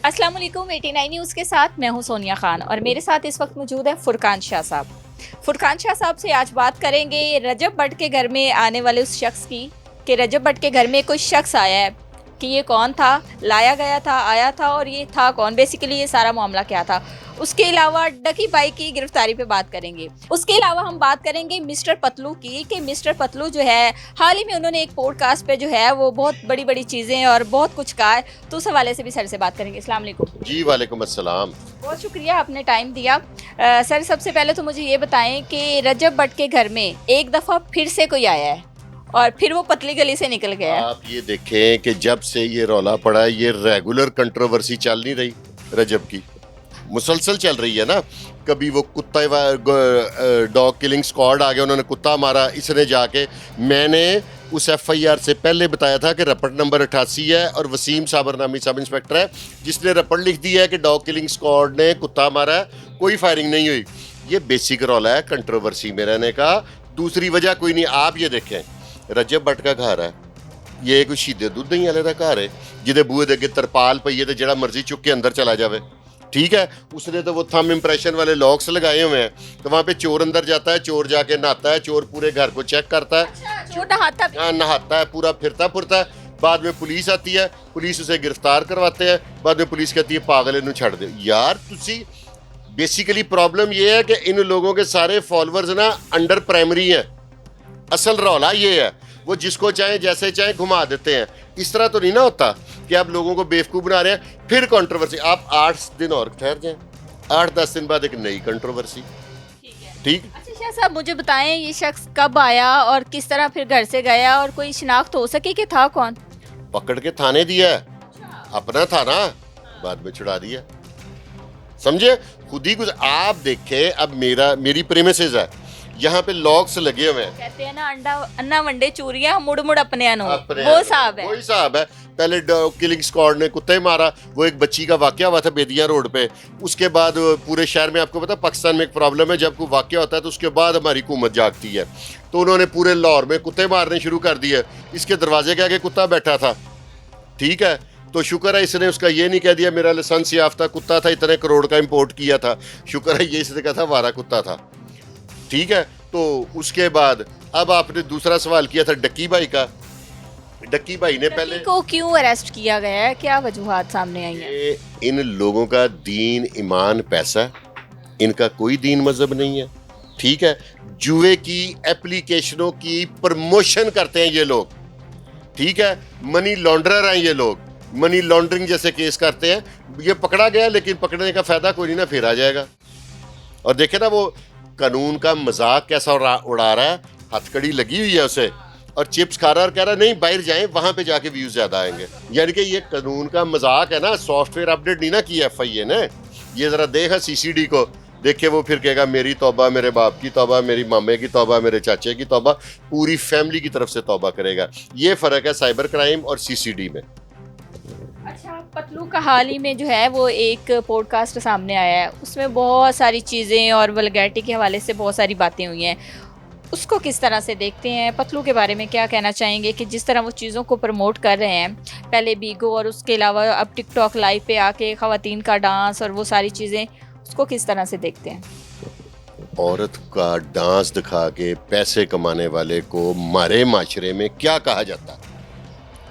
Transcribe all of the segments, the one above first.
अस्सलाम वालेकुम 89 न्यूज़ के साथ मैं हूं सोनिया खान और मेरे साथ इस वक्त मौजूद है फुरकान शाह साहब। फुरकान शाह साहब से आज बात करेंगे रजब भट्ट के घर में आने वाले उस शख्स की कि रजब भट्ट के घर में कोई शख्स आया है कि ये कौन था, लाया गया था, आया था और ये था कौन, बेसिकली ये सारा मामला क्या था। उसके अलावा डकी भाई की गिरफ्तारी पे बात करेंगे। उसके अलावा हम बात करेंगे मिस्टर पतलू की कि मिस्टर पतलू जो है हाल ही में उन्होंने एक पॉडकास्ट पे जो है वो बहुत बड़ी बड़ी चीज़ें और बहुत कुछ कहा है, तो उस हवाले से भी सर से बात करेंगे। अस्सलाम वालेकुम। जी वालेकुम अस्सलाम। बहुत शुक्रिया आपने टाइम दिया। सर सबसे पहले तो मुझे ये बताएं कि रजब भट्ट के घर में एक दफ़ा फिर से कोई आया है और फिर वो पतली गली से निकल गया है। आप ये देखें कि जब से ये रौला पड़ा, ये रेगुलर कंट्रोवर्सी चल नहीं रही, रजब की मुसलसल चल रही है ना। कभी वो कुत्ता डॉग किलिंग स्क्वाड आ गया, उन्होंने कुत्ता मारा, इसने जाके, मैंने उस एफआईआर से पहले बताया था कि रपट नंबर 88 है और वसीम साबर नामी सब इंस्पेक्टर है जिसने रपट लिख दिया है कि डॉग किलिंग स्क्वाड ने कुत्ता मारा है, कोई फायरिंग नहीं हुई। ये बेसिक रौला है कंट्रोवर्सी में रहने का, दूसरी वजह कोई नहीं। आप ये देखें, रजब भट्ट का घर है, ये कोई शहीद दुद्ध ही वाले का घर है जिदे बूहे दे अगे तरपाल पई है, जड़ा मर्जी चुक के अंदर चला जावे, ठीक है। उसने तो वो थंब इंप्रेशन वाले लॉक्स लगाए हुए हैं, तो वहाँ पे चोर अंदर जाता है, चोर जाके नहाता है, चोर पूरे घर को चेक करता है। अच्छा, चोर नहाता भी? हाँ, नहाता है, पूरा फिरता फुरता है। बाद में पुलिस आती है, पुलिस उसे गिरफ्तार करवाते हैं, बाद में पुलिस कहती है पागल इन्हू छड़ दे। यार तुसी बेसिकली प्रॉब्लम ये है कि इन लोगों के सारे फॉलोअर्स ना अंडर प्राइमरी हैं। असल रौला ये है, वो जिसको चाहे जैसे चाहे घुमा देते हैं। इस तरह तो नहीं ना होता कि आप लोगों को बेवकूफ़ बना रहे हैं। फिर कंट्रोवर्सी, आप 8 दिन और ठहर जाएं, 8-10 दिन बाद एक नई कंट्रोवर्सी। ठीक। अच्छा शाह साहब मुझे बताएं ये शख्स कब आया और किस तरह फिर घर से गया और कोई शिनाख्त हो सके कि था कौन? पकड़ के थाने दिया है, अपना था ना, बाद में छुड़ा दिया, समझे। खुद ही कुछ आप देखें। अब मेरी प्रेमिसेस है, यहाँ पे लॉक्स लगे हुए हैं। कहते हैं ना अंडा अन्ना वंडे चूरियां मुड़ मुड़ अपने अनु, वो साहब है, वही साहब है। पहले डॉग किलिंग स्क्वाड ने कुत्ते मारा, वो एक बच्ची का वाकया हुआ था बेदिया रोड पे। उसके बाद पूरे शहर में, आपको पता पाकिस्तान में एक प्रॉब्लम है, जब कोई वाकया होता है तो उसके बाद हमारी हुकूमत जागती है। तो उन्होंने पूरे लाहौर में कुत्ते मारने शुरू कर दिए। इसके दरवाजे के आगे कुत्ता बैठा था, ठीक है। तो शुक्र है इसने उसका ये नहीं कह दिया मेरा लाइसेंस याफ्ता कुत्ता था, इतने करोड़ का इंपोर्ट किया था, शुक्र है ये इसने कहा था वारा कुत्ता था, ठीक है। तो उसके बाद अब आपने दूसरा सवाल किया था डक्की भाई का। डक्की भाई ने पहले को क्यों अरेस्ट किया गया है, क्या वजूहात सामने आई हैं? इन लोगों का दीन ईमान पैसा, इनका कोई दीन मजहब नहीं है, ठीक है। जुए की एप्लीकेशनों की प्रमोशन करते हैं ये लोग, ठीक है। मनी लॉन्ड्रर हैं ये लोग, मनी लॉन्ड्रिंग जैसे केस करते हैं। ये पकड़ा गया, लेकिन पकड़ने का फायदा कोई नहीं ना, फिर आ जाएगा। और देखे ना वो कानून का मजाक कैसा उड़ा रहा है, हथकड़ी लगी हुई है उसे, और चिप्स खा रहा है और कह रहा है नहीं बाहर जाएं, वहां पे जाके व्यूज ज्यादा आएंगे। यानी कि ये कानून का मजाक है ना, सॉफ्टवेयर अपडेट नहीं ना किया एफआईए ने। ये जरा देखा सीसीडी को, देखे वो फिर कहेगा मेरी तौबा, मेरे बाप की तौबा, मेरी मामे की तौबा, मेरे चाचे की तौबा, पूरी फैमिली की तरफ से तौबा करेगा। ये फर्क है साइबर क्राइम और सीसीडी में। अच्छा, पतलू का हाल ही में जो है वो एक पॉडकास्ट सामने आया है, उसमें बहुत सारी चीज़ें और वल्गैरिटी के हवाले से बहुत सारी बातें हुई हैं। उसको किस तरह से देखते हैं? पतलू के बारे में क्या कहना चाहेंगे कि जिस तरह वो चीज़ों को प्रमोट कर रहे हैं, पहले बीगो और उसके अलावा अब टिकटॉक लाइव पे आके ख़वातीन का डांस और वो सारी चीज़ें, उसको किस तरह से देखते हैं? औरत का डांस दिखा के पैसे कमाने वाले को हमारे माशरे में क्या कहा जाता है?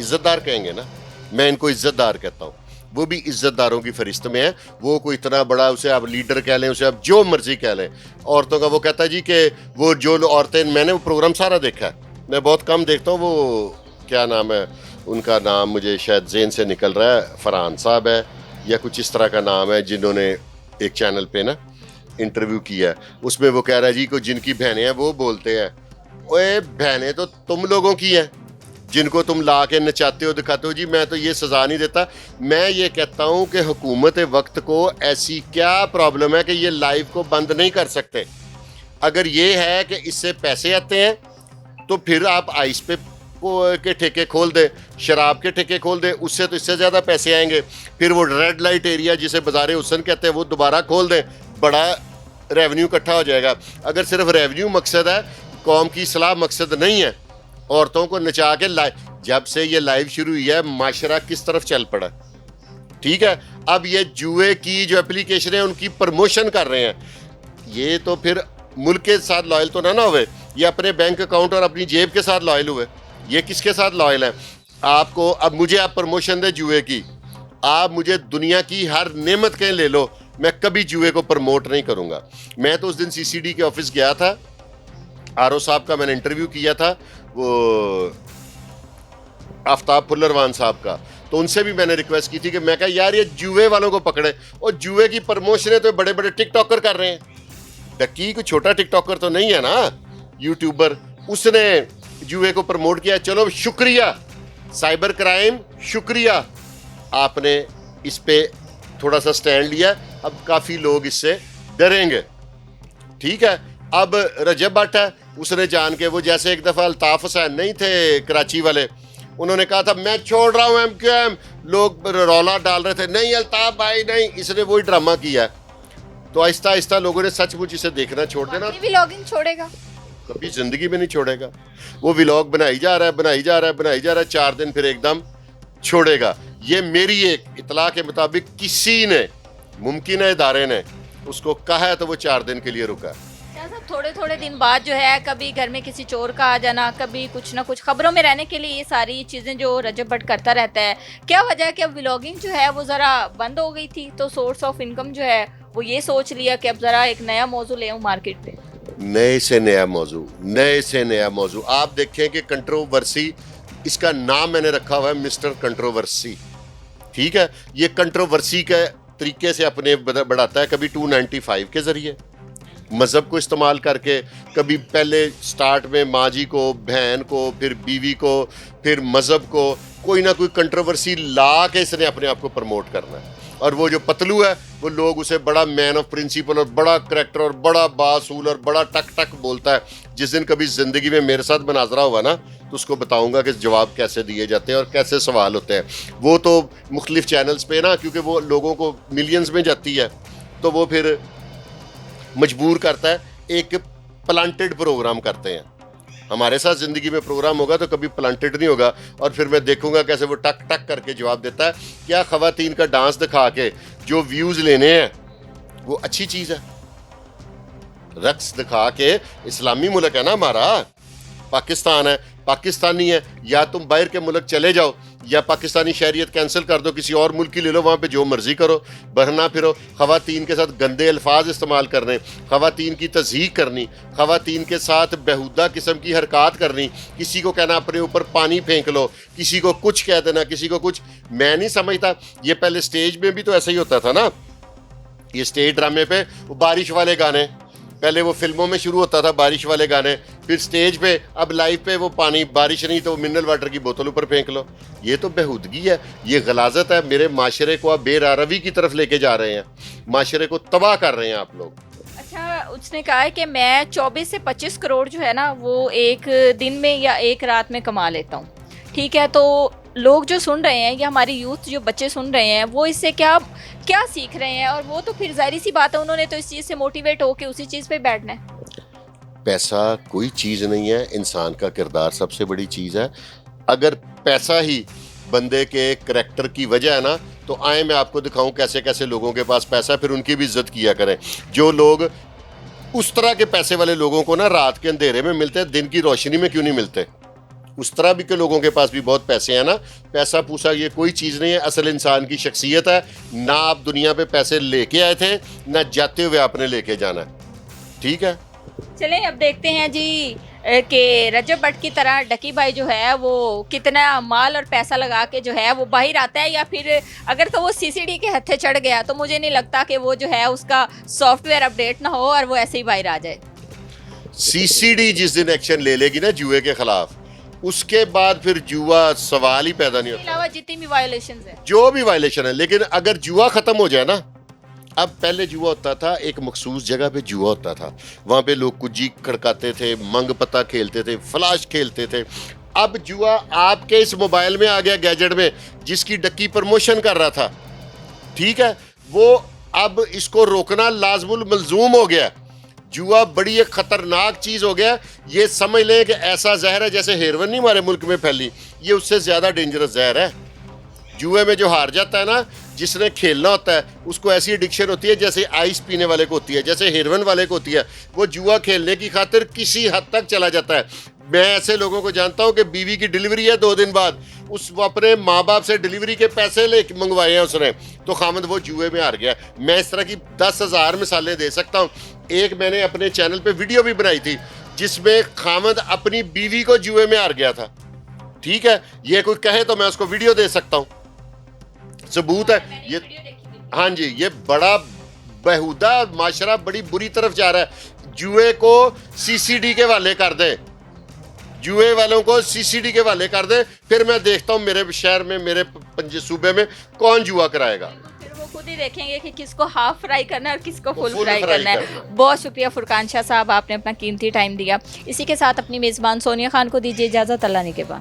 इज्जतदार कहेंगे ना, मैं इनको इज्जतदार कहता हूँ। वो भी इज्जतदारों की फरिश्त में है। वो कोई इतना बड़ा, उसे आप लीडर कह लें, उसे आप जो मर्जी कह लें। औरतों का वो कहता है जी कि वो जो औरतें, मैंने वो प्रोग्राम सारा देखा है, मैं बहुत कम देखता हूँ। वो क्या नाम है उनका, नाम मुझे शायद ज़हन से निकल रहा है, फरहान साहब है या कुछ इस तरह का नाम है, जिन्होंने एक चैनल पे ना इंटरव्यू किया है। उसमें वो कह रहा है जी को जिनकी बहनें हैं वो बोलते हैं, ओए बहनें तो तुम लोगों की हैं जिनको तुम ला के नचाते हो, दिखाते हो। जी मैं तो ये सज़ा नहीं देता, मैं ये कहता हूँ कि हुकूमत वक्त को ऐसी क्या प्रॉब्लम है कि ये लाइव को बंद नहीं कर सकते। अगर ये है कि इससे पैसे आते हैं तो फिर आप आइस पे के ठेके खोल दें, शराब के ठेके खोल दें, उससे तो इससे ज़्यादा पैसे आएंगे। फिर वो रेड लाइट एरिया जिसे बाज़ार हुसन कहते हैं वो दोबारा खोल दें, बड़ा रेवेन्यू इकट्ठा हो जाएगा। अगर सिर्फ रेवेन्यू मकसद है, कौम की सलाह मकसद नहीं है, औरतों को नचा के जब से ये लाइव शुरू हुई है माशरा किस तरफ चल पड़ा। ठीक है, अब ये जुए की जो एप्लीकेशन है उनकी प्रमोशन कर रहे हैं, ये तो फिर मुल्क के साथ लॉयल तो ना हुए, ये अपने बैंक अकाउंट और अपनी जेब के साथ लॉयल हुए। ये किसके साथ लॉयल है? आपको अब मुझे आप प्रमोशन दे जुए की, आप मुझे दुनिया की हर नेमत कहीं ले लो, मैं कभी जुए को प्रमोट नहीं करूंगा। मैं तो उस दिन सीसीडी के ऑफिस गया था, आरओ साहब का मैंने इंटरव्यू किया था, वो आफ्ताब फुल्लरवान साहब का, तो उनसे भी मैंने रिक्वेस्ट की थी कि मैं कहा यार ये जुए वालों को पकड़े, और जुए की प्रमोशनें तो बड़े बड़े टिकटॉकर कर रहे हैं। डक्की कोई छोटा टिकटॉकर तो नहीं है ना, यूट्यूबर, उसने जुए को प्रमोट किया। चलो शुक्रिया साइबर क्राइम, शुक्रिया आपने इस पे थोड़ा सा स्टैंड लिया, अब काफ़ी लोग इससे डरेंगे। ठीक है, अब रजब भट्ट है, उसने जान के, वो जैसे एक दफ़ा अल्ताफ़ हुसैन नहीं थे कराची वाले, उन्होंने कहा था मैं छोड़ रहा हूँ MQM, लोग रौला डाल रहे थे, नहीं अल्ताफ़ भाई नहीं, इसने वही ड्रामा किया। तो आहिस्ता आहिस्ता लोगों ने सचमुच इसे देखना छोड़ देना। व्लॉगिंग छोड़ेगा? कभी जिंदगी में नहीं छोड़ेगा। वो व्लॉग बनाई जा रहा है, बनाई जा रहा है, बनाई जा रहा है, 4 दिन फिर एकदम छोड़ेगा। ये मेरी एक इतला के मुताबिक किसी ने, मुमकिन है इदारे ने उसको कहा है, तो वो 4 दिन के लिए रुका। थोड़े थोड़े दिन बाद जो है, कभी घर में किसी चोर का आ जाना, कभी कुछ ना कुछ खबरों में रहने के लिए ये सारी चीज़ें जो रजब भट्ट करता रहता है, क्या वजह है कि अब व्लॉगिंग जो है वो ज़रा बंद हो गई थी, तो सोर्स ऑफ इनकम जो है वो ये सोच लिया कि अब ज़रा एक नया मौजू ले आऊँ मार्केट पे। नए से नया मौजू, नए से नया मौजू। आप देखें कि कंट्रोवर्सी, इसका नाम मैंने रखा हुआ है मिस्टर कंट्रोवर्सी। ठीक है, ये कंट्रोवर्सी के तरीके से अपने बढ़ाता है, कभी 295 के जरिए मज़हब को इस्तेमाल करके, कभी पहले स्टार्ट में माँ जी को, बहन को, फिर बीवी को, फिर मज़हब को, कोई ना कोई कंट्रोवर्सी ला के इसने अपने आप को प्रमोट करना है। और वो जो पतलू है, वो लोग उसे बड़ा मैन ऑफ प्रिंसिपल और बड़ा करैक्टर और बड़ा बासूल और बड़ा टक टक बोलता है। जिस दिन कभी ज़िंदगी में मेरे साथ मुनाजरा हुआ ना, तो उसको बताऊंगा कि जवाब कैसे दिए जाते हैं और कैसे सवाल होते हैं। वो तो मुख्तलिफ चैनल्स पे ना, क्योंकि वो लोगों को मिलियंस में जाती है, तो वो फिर मजबूर करता है, एक प्लांटेड प्रोग्राम करते हैं। हमारे साथ ज़िंदगी में प्रोग्राम होगा तो कभी प्लांटेड नहीं होगा, और फिर मैं देखूंगा कैसे वो टक टक करके जवाब देता है। क्या ख़वातीन का डांस दिखा के जो व्यूज़ लेने हैं वो अच्छी चीज़ है? रक्स दिखा के, इस्लामी मुल्क है ना हमारा, पाकिस्तान है, पाकिस्तानी है, या तुम बाहर के मुल्क चले जाओ या पाकिस्तानी शहरियत कैंसिल कर दो, किसी और मुल्क की ले लो, वहाँ पे जो मर्जी करो, बहना फिरो, ख़वातीन के साथ गंदे अल्फाज इस्तेमाल करने, ख़वातीन की तज़हीक करनी, ख़वातीन के साथ बेहुदा किस्म की हरकत करनी, किसी को कहना अपने ऊपर पानी फेंक लो, किसी को कुछ कह देना, किसी को कुछ। मैं नहीं समझता, ये पहले स्टेज में भी तो ऐसा ही होता था ना, ये स्टेज ड्रामे पे वो बारिश वाले गाने, पहले वो फिल्मों में शुरू होता था बारिश वाले गाने, फिर स्टेज पे, अब लाइव पे वो पानी, बारिश नहीं तो मिनरल वाटर की बोतल ऊपर फेंक लो। ये तो बेहूदगी है, ये गलाजत है। मेरे माशरे को आप बेरारवी की तरफ लेके जा रहे हैं, माशरे को तबाह कर रहे हैं आप लोग। अच्छा, उसने कहा है कि मैं 24 से 25 करोड़ जो है ना वो एक दिन में या एक रात में कमा लेता हूँ। ठीक है, तो लोग जो सुन रहे हैं या हमारी यूथ जो बच्चे सुन रहे हैं, वो इससे क्या क्या सीख रहे हैं? और वो तो फिर जाहिर सी बात है, उन्होंने तो इस चीज़ से मोटिवेट होकर उसी चीज़ पे बैठना है। पैसा कोई चीज़ नहीं है, इंसान का किरदार सबसे बड़ी चीज़ है। अगर पैसा ही बंदे के करैक्टर की वजह है ना, तो आए मैं आपको दिखाऊं कैसे कैसे लोगों के पास पैसा है, फिर उनकी भी इज्जत किया करें। जो लोग उस तरह के पैसे वाले लोगों को ना रात के अंधेरे में मिलते हैं, दिन की रोशनी में क्यों नहीं मिलते? उस तरह भी के लोगों के पास भी बहुत पैसे हैं ना। पैसा पूसा ये कोई चीज़ नहीं है, असल इंसान की शख्सियत है। ना आप दुनिया पे पैसे लेके आए थे, ना जाते हुए आपने लेके जाना है। ठीक है, चलें अब देखते हैं जी कि रजब भट्ट की तरह डकी भाई जो है वो कितना माल और पैसा लगा के जो है वो बाहर आता है, या फिर अगर तो वो सीसीडी के हत्थे चढ़ गया तो मुझे नहीं लगता कि वो जो है उसका सॉफ्टवेयर अपडेट ना हो और वो ऐसे ही बाहर आ जाए। सीसीडी जिस दिन एक्शन ले लेगी ना जुए के खिलाफ, उसके बाद फिर जुआ सवाल ही पैदा नहीं होता। अलावा जितनी भी वायलेशंस है, जो भी वायलेशन है, लेकिन अगर जुआ खत्म हो जाए ना, अब पहले जुआ होता था एक मखसूस जगह पे जुआ होता था, वहाँ पे लोग कुजी खड़काते थे, मंग पता खेलते थे, फ्लाश खेलते थे। अब जुआ आपके इस मोबाइल में आ गया, गैजेट में, जिसकी डक्की प्रमोशन कर रहा था। ठीक है, वो अब इसको रोकना लाजमुल मलजूम हो गया। जुआ बड़ी एक खतरनाक चीज़ हो गया। ये समझ लें कि ऐसा जहर है जैसे हेरोइन नहीं हमारे मुल्क में फैली, ये उससे ज़्यादा डेंजरस जहर है। जुए में जो हार जाता है ना, जिसने खेलना होता है उसको ऐसी एडिक्शन होती है जैसे आइस पीने वाले को होती है, जैसे हेरोइन वाले को होती है। वो जुआ खेलने की खातिर किसी हद तक चला जाता है। मैं ऐसे लोगों को जानता हूं कि बीवी की डिलीवरी है 2 दिन बाद, वो अपने माँ बाप से डिलीवरी के पैसे ले मंगवाए हैं उसने, तो खामद वो जुए में हार गया। मैं इस तरह की 10,000 मिसालें दे सकता हूँ। एक मैंने अपने चैनल पे वीडियो भी बनाई थी जिसमें खामद अपनी बीवी को जुए में हार गया था। ठीक है, ये कोई कहे तो मैं उसको वीडियो दे सकता हूँ, सबूत है ये। हाँ जी, ये बड़ा बेहुदा माशरा बड़ी बुरी तरफ जा रहा है। जुए को सीसीडी के हवाले कर दें, जुए वालों को सीसीडी के हवाले कर दें, फिर मैं देखता हूँ मेरे शहर में, मेरे सूबे में कौन जुआ कराएगा। फिर वो खुद ही देखेंगे कि किसको हाफ फ्राई करना है और किसको फुल full फ्राई fry करना है। बहुत शुक्रिया फुरकान शाह साहब, आपने अपना कीमती टाइम दिया। इसी के साथ अपनी मेज़बान सोनिया खान को दीजिए इजाज़त। अल्लाह ने के बाद।